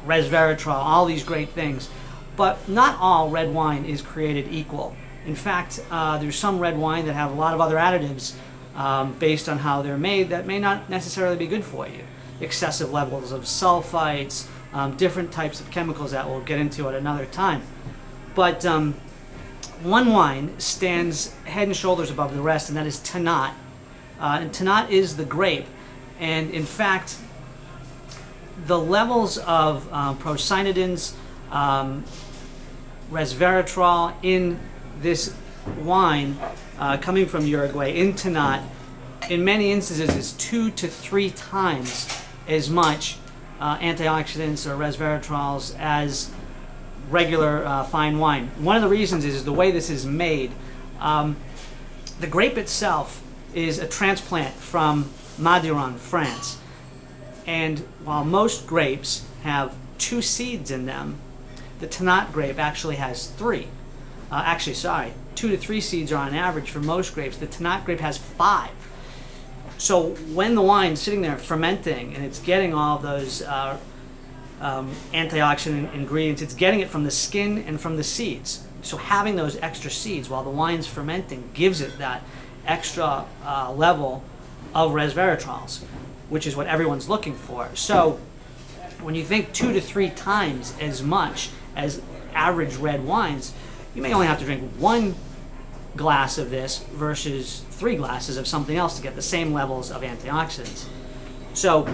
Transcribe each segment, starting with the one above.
resveratrol, all these great things. But not all red wine is created equal. In fact, there's some red wine that have a lot of other additives based on how they're made that may not necessarily be good for you. Excessive levels of sulfites, different types of chemicals that we'll get into at another time. But one wine stands head and shoulders above the rest, and that is Tannat. And Tannat is the grape. And in fact, the levels of procyanidins, resveratrol in this wine coming from Uruguay in Tannat, in many instances is 2 to 3 times as much antioxidants or resveratrols as regular fine wine. One of the reasons is the way this is made. The grape itself is a transplant from Madiran, France. And while most grapes have 2 seeds in them, the Tannat grape actually has 3. 2 to 3 seeds are on average for most grapes. The Tannat grape has 5. So when the wine's sitting there fermenting and it's getting all those antioxidant ingredients, it's getting it from the skin and from the seeds. So having those extra seeds while the wine's fermenting gives it that extra level of resveratrols, which is what everyone's looking for. So when you think 2 to 3 times as much as average red wines, you may only have to drink 1 glass of this versus 3 glasses of something else to get the same levels of antioxidants. So,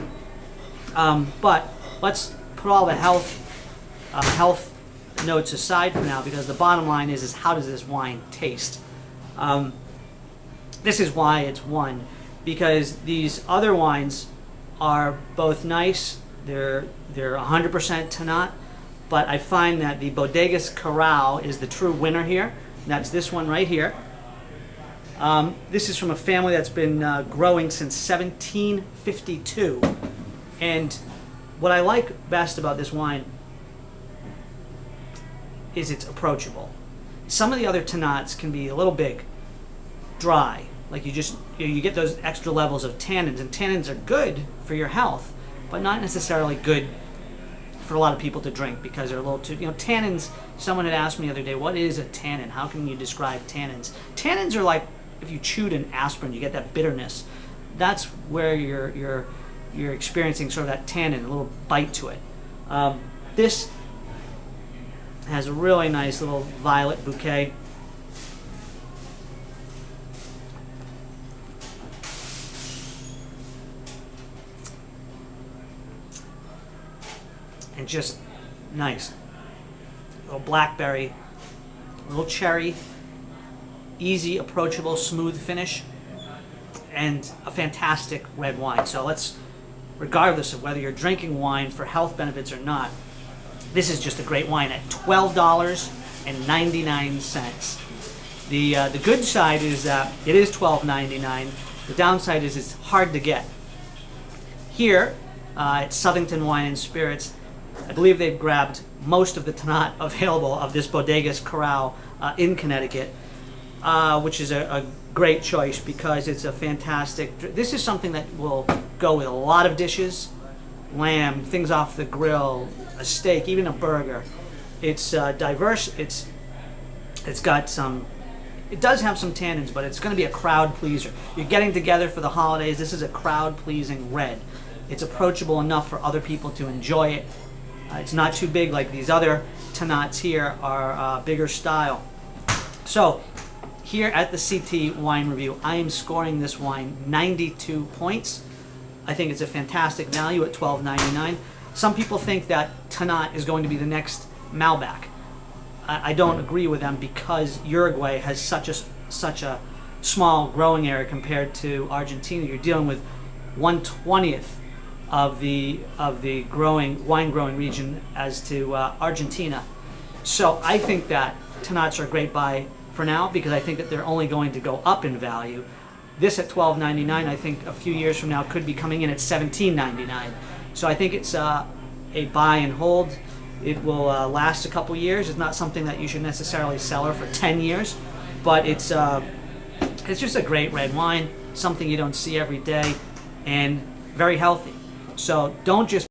but let's put all the health notes aside for now, because the bottom line is how does this wine taste? This is why it's won, because these other wines are both nice. They're 100% Tannat, but I find that the Bodegas Corral is the true winner here. And that's this one right here. This is from a family that's been growing since 1752. And what I like best about this wine is it's approachable. Some of the other Tannats can be a little big, dry. Like you get those extra levels of tannins, and tannins are good for your health, but not necessarily good for a lot of people to drink because they're a little too, tannins. Someone had asked me the other day, what is a tannin? How can you describe tannins? Tannins are like if you chewed an aspirin, you get that bitterness. That's where you're experiencing sort of that tannin, a little bite to it. This has a really nice little violet bouquet. And just nice. A little blackberry, a little cherry, easy, approachable, smooth finish, and a fantastic red wine. So let's, regardless of whether you're drinking wine for health benefits or not, this is just a great wine at $12.99. The good side is that it is $12.99. The downside is it's hard to get. Here at Southington Wine and Spirits, I believe they've grabbed most of the Tannat available of this Bodegas Corral in Connecticut, which is a great choice because it's a fantastic. This is something that will go with a lot of dishes, lamb, things off the grill, a steak, even a burger. It's diverse. It's got some. It does have some tannins, but it's going to be a crowd pleaser. You're getting together for the holidays. This is a crowd pleasing red. It's approachable enough for other people to enjoy it. It's not too big like these other Tannats here are bigger style. So here at the CT Wine Review, I am scoring this wine 92 points. I think it's a fantastic value at $12.99. Some people think that Tannat is going to be the next Malbec. I don't agree with them because Uruguay has such a small growing area compared to Argentina. You're dealing with 1/20th of the wine growing region as to Argentina. So I think that Tannats are a great buy for now because I think that they're only going to go up in value. This at $12.99, I think a few years from now could be coming in at $17.99. So I think it's a buy and hold. It will last a couple years. It's not something that you should necessarily sell for 10 years, but it's just a great red wine, something you don't see every day, and very healthy. So don't just